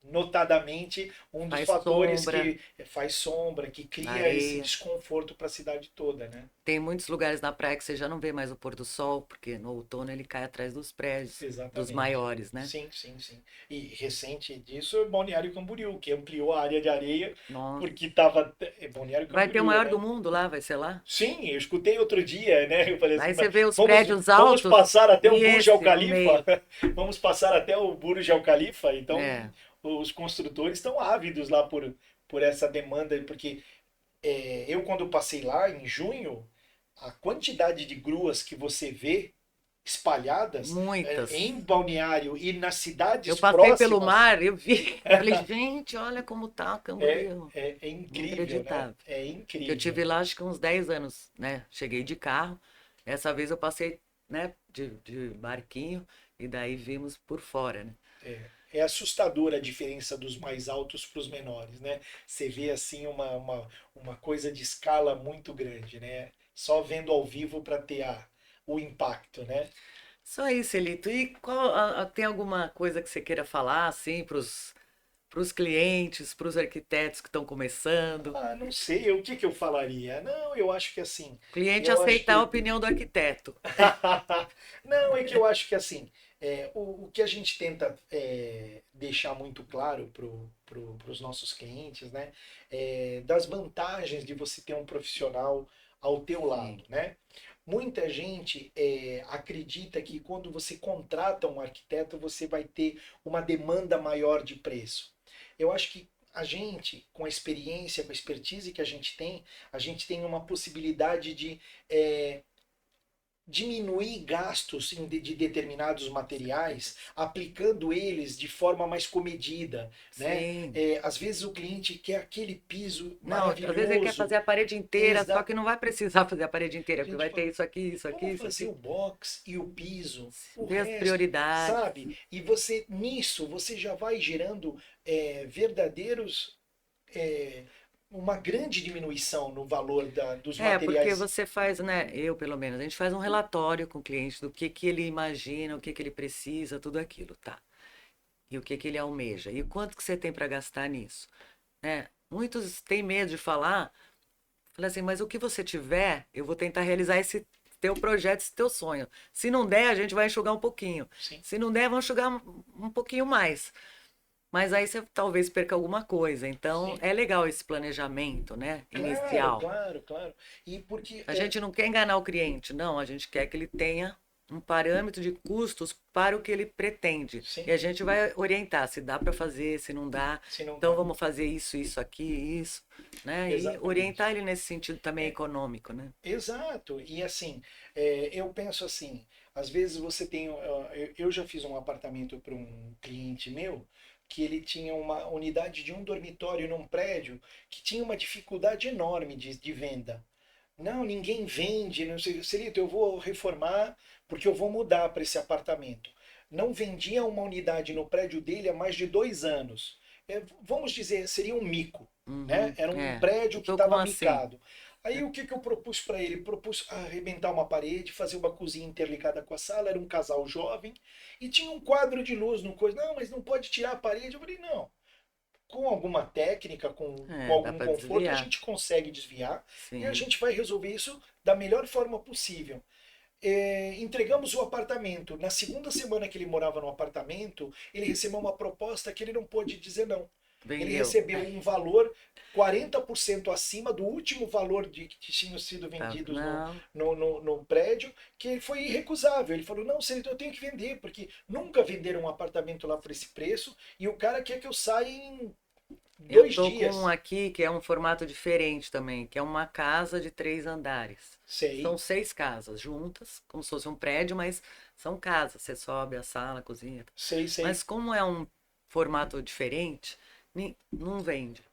notadamente um dos Faz fatores sombra que faz sombra, que na cria esse areia. desconforto para a cidade toda, né? Tem muitos lugares na praia que você já não vê mais o pôr do sol, porque no outono ele cai atrás dos prédios, dos Exatamente. maiores, né? Sim, sim, sim. E recente disso é Balneário Camboriú, que ampliou a área de areia Nossa. porque estava. É Balneário Vai ter o Camboriú, maior né? do mundo lá, vai ser lá? Sim, eu escutei outro dia, né? Eu falei assim, Aí você vê os vamos, prédios vamos altos passar até o e Burj Al esse no Khalifa? meio. Vamos passar até o Burj Al Khalifa? Então, É, os construtores estão ávidos lá por essa demanda, porque eu, quando passei lá em junho, a quantidade de gruas que você vê espalhadas muitas. em Balneário e nas Eu cidades passei pelo próximas mar, eu vi, falei, gente, olha como tá Camboriú. é incrível, né? Inacreditável. É Que eu incrível. tive lá acho que uns 10 anos, né? Cheguei de carro. Essa vez eu passei, né, de barquinho e daí vimos por fora, né? É assustadora a diferença dos mais altos para os menores, né? Você vê assim uma coisa de escala muito grande, né? Só vendo ao vivo para ter o impacto, né? Só isso, Elito. E tem alguma coisa que você queira falar, assim, para os clientes, para os arquitetos que estão começando? Ah, não sei, o que que eu falaria? Não, eu acho que assim, Cliente eu acho aceitar a que opinião do arquiteto. não, é que eu acho que assim, o que a gente tenta deixar muito claro para os nossos clientes, né, das vantagens de você ter um profissional ao teu lado, Sim. né? Muita gente acredita que quando você contrata um arquiteto, você vai ter uma demanda maior de preço. Eu acho que a gente, com a experiência, com a expertise que a gente tem uma possibilidade de eh, diminuir gastos de determinados materiais, aplicando eles de forma mais comedida, né? Sim. Às vezes o cliente quer aquele piso Não, às vezes ele quer maravilhoso, fazer a parede inteira, só exa que não vai precisar fazer a parede inteira, a porque gente vai ter fala, isso aqui, isso aqui, vamos isso fazer o aqui. box e o piso, o Ver as resto, prioridades. sabe? E você nisso você já vai gerando verdadeiros é, uma grande diminuição no valor dos É, porque materiais. você faz, né? Eu, pelo menos, a gente faz um relatório com o cliente do que ele imagina, o que ele precisa, tudo aquilo, tá? E o que ele almeja. E quanto que você tem para gastar nisso, né? Muitos têm medo de falar, fala assim, mas o que você tiver, eu vou tentar realizar esse teu projeto, esse teu sonho. Se não der, a gente vai enxugar um pouquinho. Sim. Se não der, vamos enxugar um pouquinho mais. Mas aí você talvez perca alguma coisa. Então, Sim. é legal esse planejamento, né? Claro, Inicial. claro, claro. E porque A gente não quer enganar o cliente, não. A gente quer que ele tenha um parâmetro de custos para o que ele pretende. E sim, a gente vai orientar se dá para fazer, se não dá. se não Então dá. vamos fazer isso, isso aqui, isso, né? E Exatamente. orientar ele nesse sentido também É, econômico, né? exato. E assim, eu penso assim, às vezes você tem. Eu já fiz um apartamento para um cliente meu que ele tinha uma unidade de um dormitório num prédio que tinha uma dificuldade enorme de venda. Não, ninguém vende, não sei, Celito, eu vou reformar porque eu vou mudar para esse apartamento. Não vendia uma unidade no prédio dele há mais de 2 anos. Vamos dizer, seria um mico, né? Uhum, Era um é. prédio Eu que tô com estava assim. micado. Aí o que que eu propus para ele? Propus arrebentar uma parede, fazer uma cozinha interligada com a sala. Era um casal jovem e tinha um quadro de luz no coisa. Não, mas não pode tirar a parede. Eu falei, não, com alguma técnica, com É, dá algum para conforto, a desviar. gente consegue desviar e a Sim. gente vai resolver isso da melhor forma possível. Entregamos o apartamento. Na segunda semana que ele morava no apartamento, ele recebeu uma proposta que ele não pôde dizer não. Ele Vendeu. recebeu um valor 40% acima do último valor que tinham sido Tá, vendidos não, no prédio, que foi irrecusável. Ele falou, não, Celito, eu tenho que vender, porque nunca venderam um apartamento lá por esse preço, e o cara quer que eu saia em eu dois tô com um dias. aqui que é um formato diferente também, que é uma casa de 3 andares. São Sei, 6 casas juntas, como se fosse um prédio, mas são casas. Você sobe a sala, a cozinha. sei, sei. Mas como é um formato diferente, não vende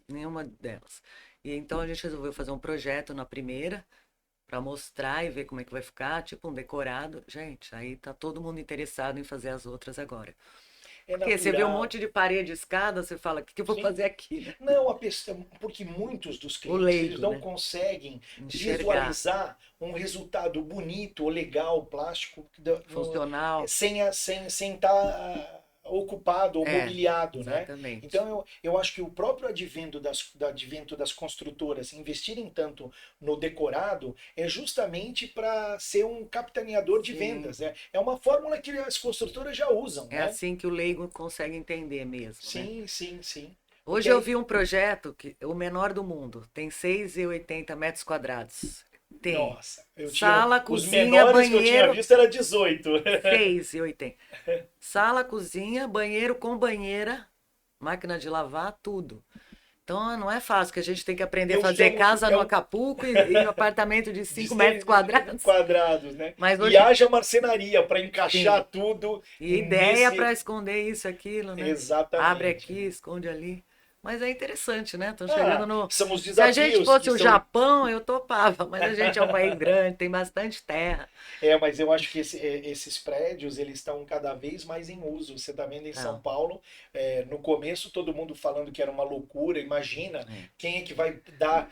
nenhuma delas. E então a gente resolveu fazer um projeto na primeira para mostrar e ver como é que vai ficar, tipo um decorado. Gente, aí tá todo mundo interessado em fazer as outras agora. É Porque você vê um natural. monte de parede, escada, você fala, o que que eu vou Sim. fazer aqui, né? Não, porque muitos dos O clientes eles leigo, não né? conseguem Enxergar, visualizar um resultado bonito ou legal, plástico, funcional. sem estar ocupado ou É, mobiliado, né? exatamente. Então eu acho que o próprio advento das construtoras investirem tanto no decorado é justamente para ser um capitaneador de Sim, vendas, né? É uma fórmula que as construtoras já usam, é né? assim que o leigo consegue entender mesmo, né? Sim, sim, sim. Porque Hoje eu aí vi um projeto que o menor do mundo, tem 6,80 metros quadrados. Tem nossa, eu tinha. sala, Os cozinha, menores que eu tinha banheiro, visto era 18. 6,80. Sala, cozinha, banheiro com banheira, máquina de lavar, tudo. Então não é fácil, que a gente tem que aprender a Eu fazer chamo que casa é no um Acapulco e apartamento de de 5 metros quadrados. quadrados, né? Mas E hoje, haja marcenaria para encaixar sim. tudo E ideia para nesse. esconder isso, aquilo, né? Abre Exatamente, aqui, né? esconde ali. Mas é interessante, né? Estão chegando Ah, no. são os Se a gente desafios que fosse o são. Japão, eu topava, mas a gente é um país grande, tem bastante terra. É, mas eu acho que esses prédios eles estão cada vez mais em uso. Você está vendo em São Então, Paulo, no começo todo mundo falando que era uma loucura. Imagina é. quem é que vai dar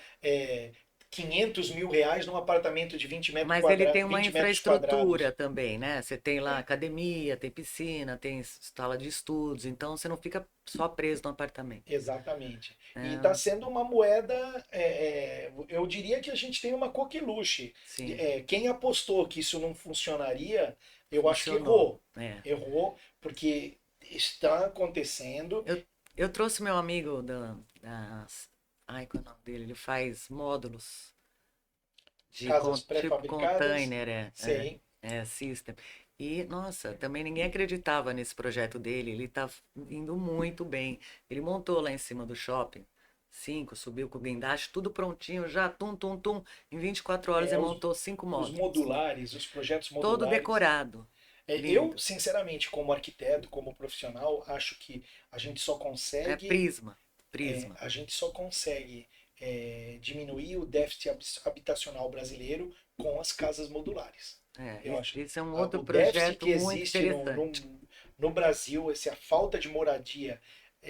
500 mil reais num apartamento de Mas ele tem uma 20 metros infraestrutura quadrados. também, né? Você tem lá É, academia, tem piscina, tem sala de estudos, então você não fica só preso no apartamento. exatamente. E está É, sendo uma moeda, eu diria que a gente tem uma coqueluche. sim, Quem apostou que isso não funcionaria, eu acho que funcionou. errou. É. Errou, porque está acontecendo. Eu trouxe meu amigo ai, qual é o nome dele? Ele faz módulos de Casas tipo pré-fabricadas, container, sei. system. E, nossa, também ninguém acreditava nesse projeto dele. Ele tá indo muito bem. Ele montou lá em cima do shopping. 5, subiu com o guindaste, tudo prontinho, já, tum, tum, tum. Em 24 horas É, ele montou 5 os módulos. modulares, os projetos Todo modulares. decorado. Eu, Lindo. sinceramente, como arquiteto, como profissional, acho que a gente só É consegue, prisma. Prisma. a gente só consegue diminuir o déficit habitacional brasileiro com as casas modulares. Eu acho Esse é um outro o déficit projeto que muito existe interessante. no Brasil, essa falta de moradia,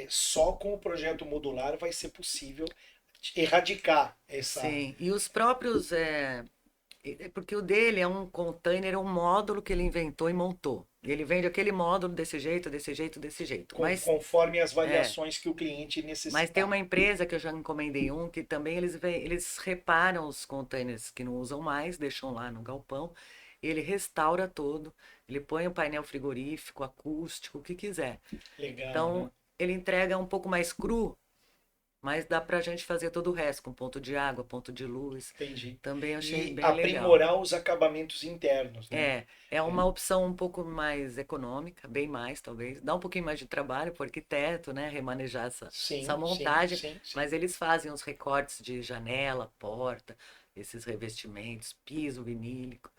só com o projeto modular vai ser possível erradicar essa. Sim, e os próprios. Porque o dele é um container, um módulo que ele inventou e montou. Ele vende aquele módulo desse jeito, desse jeito, desse jeito. Conforme as É, variações que o cliente mas tem necessitar. uma empresa que eu já encomendei um que também eles reparam os containers que não usam mais, deixam lá no galpão. Ele restaura todo, ele põe o painel frigorífico, acústico, o que quiser. Legal, né? Então, ele entrega um pouco mais cru, mas dá pra gente fazer todo o resto, com ponto de água, ponto de luz. Entendi. Também achei E bem legal. aprimorar os acabamentos internos, né? É uma opção um pouco mais econômica, bem mais talvez. Dá um pouquinho mais de trabalho para o arquiteto, né? Remanejar essa Sim, sim, montagem, sim, sim. mas eles fazem os recortes de janela, porta, esses revestimentos, piso vinílico.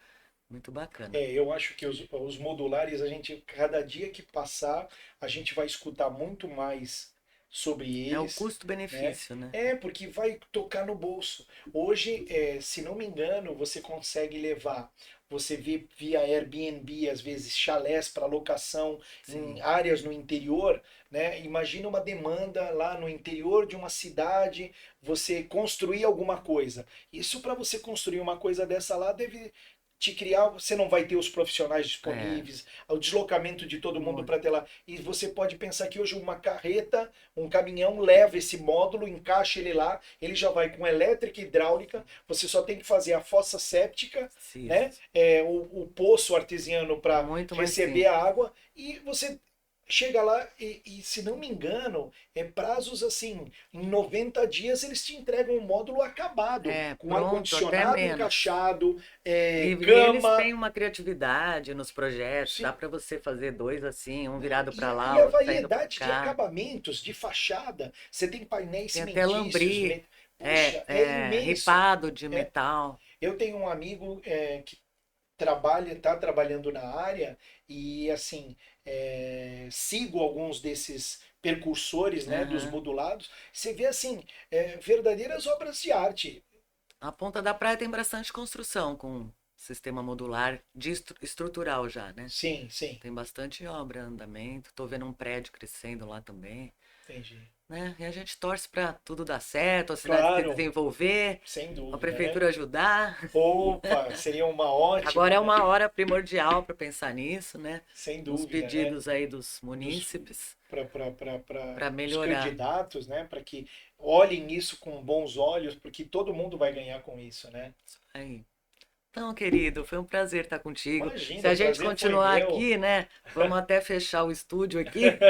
Muito bacana. Eu acho que os modulares, a gente, cada dia que passar, a gente vai escutar muito mais sobre É o eles, né? custo-benefício, né? Porque vai tocar no bolso. Hoje, se não me engano, você consegue levar, você vê via Airbnb, às vezes, chalés para locação em Sim. áreas no interior, né? Imagina uma demanda lá no interior de uma cidade, você construir alguma coisa. Isso para você construir uma coisa dessa lá deve te criar, você não vai ter os profissionais É, disponíveis, o deslocamento de todo mundo muito. para ter lá. E você pode pensar que hoje uma carreta, um caminhão leva esse módulo, encaixa ele lá, ele já vai com elétrica e hidráulica, você só tem que fazer a fossa séptica, né? Cis. O poço artesiano para Muito mais receber a simples. água e você chega lá se não me engano, prazos assim, em 90 dias eles te entregam um módulo acabado, com Pronto, até ar-condicionado menos. encaixado, E eles cama. têm uma criatividade nos projetos, dá Sim, para você fazer dois assim, um virado e para a, lá, e a outro saindo para variedade de cá. acabamentos, de fachada, você tem painéis Tem até cimentícios, lambri, puxa, é imenso. ripado de É, metal. eu tenho um amigo que está trabalhando na área e assim sigo alguns desses percursores, né, dos Aham. modulados. Você vê assim verdadeiras obras de arte. A Ponta da Praia tem bastante construção com sistema modular de estrutural já, né? Sim, sim, Tem bastante obra, andamento. Tô vendo um prédio crescendo lá também, entendi. né? E a gente torce para tudo dar certo, a cidade se Claro, desenvolver, sem a dúvida, né? prefeitura ajudar. Opa, seria uma Agora ótima, é né? uma hora primordial para pensar nisso, né? Sem Nos dúvida, né? pedidos aí dos Dos munícipes para para os melhorar. candidatos, né? Para que olhem isso com bons olhos, porque todo mundo vai ganhar com isso, né? Isso aí. Então, querido, foi um prazer estar contigo. Se Imagina, a o gente prazer foi continuar meu. aqui, né? Vamos até fechar o estúdio aqui.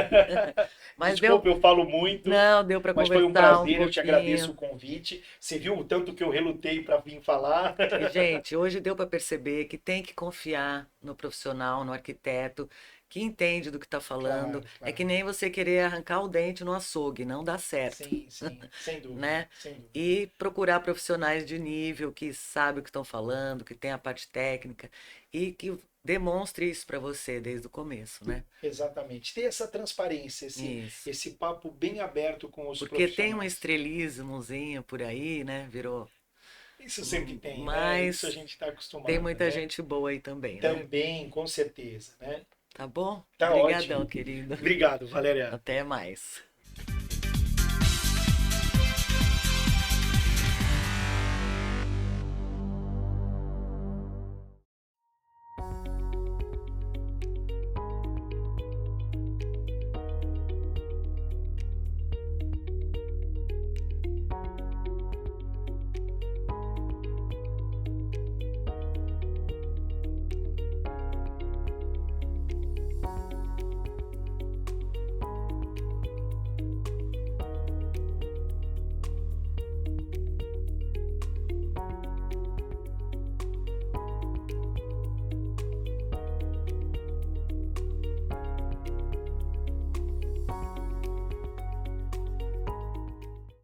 Mas deu, Desculpa, eu falo muito, não, deu para mas foi um conversar um prazer, eu te pouquinho. agradeço o convite. Você viu o tanto que eu relutei para vir falar? E, gente, hoje deu para perceber que tem que confiar no profissional, no arquiteto, que entende do que está falando. Claro, É que claro. nem você querer arrancar o dente no açougue, não dá certo, Sim, sim, sem dúvida, né? sem dúvida. E procurar profissionais de nível que sabem o que estão falando, que tem a parte técnica e que demonstre isso para você desde o começo, né? Exatamente. Ter essa transparência, Isso. esse papo bem aberto com os Porque tem um profissionais. estrelismozinho por aí, né? Virou. Isso sempre tem, né? Isso a Mas gente está tem acostumado, muita né? gente boa aí também, né? Também, com certeza, né? Tá bom? Tá Obrigadão, ótimo. querido. Obrigado, Valéria. Até mais.